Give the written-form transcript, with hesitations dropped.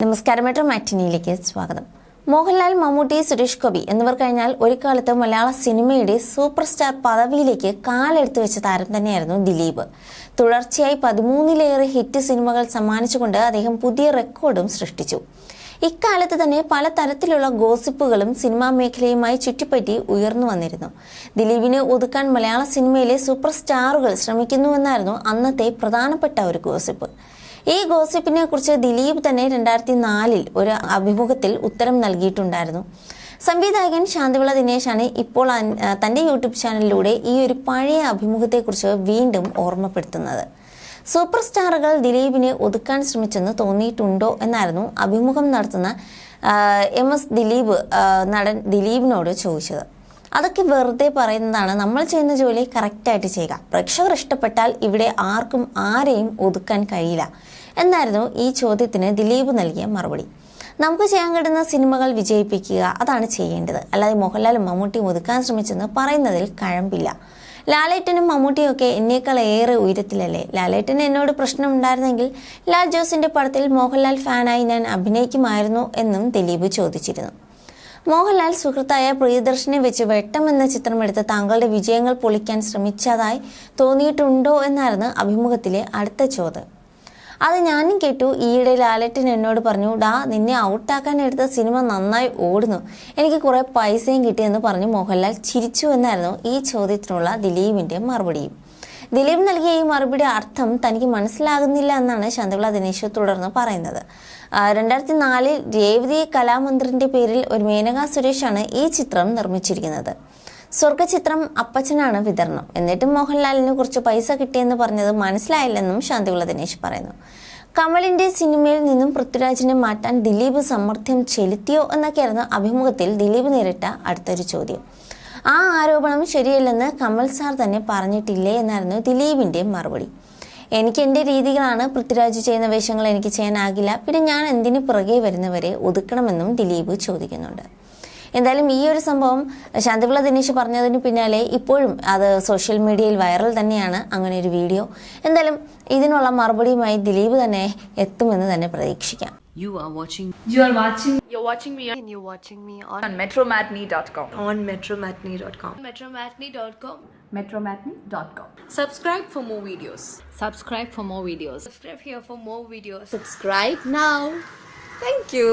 നമസ്കാരം, മെട്രോ മാറ്റിനിയിലേക്ക് സ്വാഗതം. മോഹൻലാൽ, മമ്മൂട്ടി, സുരേഷ് ഗോപി എന്നിവർ കഴിഞ്ഞാൽ ഒരു കാലത്ത് മലയാള സിനിമയുടെ സൂപ്പർ സ്റ്റാർ പദവിയിലേക്ക് കാലെടുത്തു വെച്ച താരം തന്നെയായിരുന്നു ദിലീപ്. തുടർച്ചയായി 13-ലേറെ ഹിറ്റ് സിനിമകൾ സമ്മാനിച്ചുകൊണ്ട് അദ്ദേഹം പുതിയ റെക്കോർഡും സൃഷ്ടിച്ചു. ഇക്കാലത്ത് തന്നെ പല തരത്തിലുള്ള ഗോസിപ്പുകളും സിനിമാ മേഖലയുമായി ചുറ്റിപ്പറ്റി ഉയർന്നു വന്നിരുന്നു. ദിലീപിനെ ഒതുക്കാൻ മലയാള സിനിമയിലെ സൂപ്പർ സ്റ്റാറുകൾ ശ്രമിക്കുന്നുവെന്നായിരുന്നു അന്നത്തെ പ്രധാനപ്പെട്ട ഒരു ഗോസിപ്പ്. ഈ ഗോസിപ്പിനെ കുറിച്ച് ദിലീപ് തന്നെ 2004 ഒരു അഭിമുഖത്തിൽ ഉത്തരം നൽകിയിട്ടുണ്ടായിരുന്നു. സംവിധായകൻ ശാന്തിവിള ദിനേശാണ് ഇപ്പോൾ തന്റെ യൂട്യൂബ് ചാനലിലൂടെ ഈ ഒരു പഴയ അഭിമുഖത്തെക്കുറിച്ച് വീണ്ടും ഓർമ്മപ്പെടുത്തുന്നത്. സൂപ്പർ സ്റ്റാറുകൾ ദിലീപിനെ ഒതുക്കാൻ ശ്രമിച്ചെന്ന് തോന്നിയിട്ടുണ്ടോ എന്നായിരുന്നു അഭിമുഖം നടത്തുന്ന MS ദിലീപ് നടൻ ദിലീപിനോട് ചോദിച്ചത്. അതൊക്കെ വെറുതെ പറയുന്നതാണ്. നമ്മൾ ചെയ്യുന്ന ജോലി കറക്റ്റായിട്ട് ചെയ്യുക. പ്രേക്ഷകർ ഇഷ്ടപ്പെട്ടാൽ ഇവിടെ ആർക്കും ആരെയും ഒതുക്കാൻ കഴിയില്ല എന്നായിരുന്നു ഈ ചോദ്യത്തിന് ദിലീപ് നൽകിയ മറുപടി. നമുക്ക് ചെയ്യാൻ കിട്ടുന്ന സിനിമകൾ വിജയിപ്പിക്കുക, അതാണ് ചെയ്യേണ്ടത്. അല്ലാതെ മോഹൻലാലും മമ്മൂട്ടിയും ഒതുക്കാൻ ശ്രമിച്ചെന്ന് പറയുന്നതിൽ കഴമ്പില്ല. ലാലേട്ടനും മമ്മൂട്ടിയും ഒക്കെ എന്നേക്കാൾ ഏറെ ഉയരത്തിലല്ലേ. ലാലേട്ടന് എന്നോട് പ്രശ്നം ഉണ്ടായിരുന്നെങ്കിൽ ലാൽ ജോസിന്റെ പടത്തിൽ മോഹൻലാൽ ഫാനായി ഞാൻ അഭിനയിക്കുമായിരുന്നു എന്നും ദിലീപ് ചോദിച്ചിരുന്നു. മോഹൻലാൽ സുഹൃത്തായ പ്രിയദർശനെ വെച്ച് വെട്ടം എന്ന ചിത്രമെടുത്ത് താങ്കളുടെ വിജയങ്ങൾ പൊളിക്കാൻ ശ്രമിച്ചതായി തോന്നിയിട്ടുണ്ടോ എന്നായിരുന്നു അഭിമുഖത്തിലെ അടുത്ത ചോദ്യം. അത് ഞാനും കേട്ടു. ഈയിടെ ലാലേട്ടൻ എന്നോട് പറഞ്ഞു, നിന്നെ ഔട്ടാക്കാൻ എടുത്ത സിനിമ നന്നായി ഓടുന്നു, എനിക്ക് കുറെ പൈസയും കിട്ടിയെന്ന് പറഞ്ഞു മോഹൻലാൽ ചിരിച്ചു എന്നായിരുന്നു ഈ ചോദ്യത്തിനുള്ള ദിലീപിന്റെ മറുപടിയും. ദിലീപ് നൽകിയ ഈ മറുപടി അർത്ഥം തനിക്ക് മനസ്സിലാകുന്നില്ല എന്നാണ് ശാന്തിവിള ദിനേശ് തുടർന്ന് പറയുന്നത്. 2004 രേവതി കലാമന്ദിറിന്റെ പേരിൽ ഒരു മേനക സുരേഷാണ് ഈ ചിത്രം നിർമ്മിച്ചിരിക്കുന്നത്. സ്വർഗചിത്രം അപ്പച്ചനാണ് വിതരണം. എന്നിട്ടും മോഹൻലാലിന് കുറച്ച് പൈസ കിട്ടിയെന്ന് പറഞ്ഞത് മനസ്സിലായില്ലെന്നും ശാന്തിവിള ദിനേശ് പറയുന്നു. കമലിന്റെ സിനിമയിൽ നിന്നും പൃഥ്വിരാജിനെ മാറ്റാൻ ദിലീപ് സമ്മർദ്ദം ചെലുത്തിയോ എന്നൊക്കെയായിരുന്നു അഭിമുഖത്തിൽ ദിലീപ് നേരിട്ട അടുത്തൊരു ചോദ്യം. ആ ആരോപണം ശരിയല്ലെന്ന് കമൽ സാർ തന്നെ പറഞ്ഞിട്ടില്ലേ എന്നായിരുന്നു ദിലീപിന്റെ മറുപടി. എനിക്ക് എൻ്റെ രീതികളാണ്, പൃഥ്വിരാജ് ചെയ്യുന്ന വേഷങ്ങൾ എനിക്ക് ചെയ്യാനാകില്ല, പിന്നെ ഞാൻ എന്തിനു പുറകെ വരുന്നവരെ ഒതുക്കണമെന്നും ദിലീപ് ചോദിക്കുന്നുണ്ട്. എന്തായാലും ഈ ഒരു സംഭവം ശാന്തിവിള ദിനേശ് പറഞ്ഞതിന് പിന്നാലെ ഇപ്പോഴും അത് സോഷ്യൽ മീഡിയയിൽ വൈറൽ തന്നെയാണ് അങ്ങനെ ഒരു വീഡിയോ. എന്തായാലും ഇതിനുള്ള മറുപടിയുമായി ദിലീപ് തന്നെ എത്തുമെന്ന് തന്നെ പ്രതീക്ഷിക്കാം. You're watching me on metromatney.com. metromatney.com. metromatney.com. Subscribe for more videos. Subscribe for more videos. Subscribe here for more videos. Subscribe now. Thank you.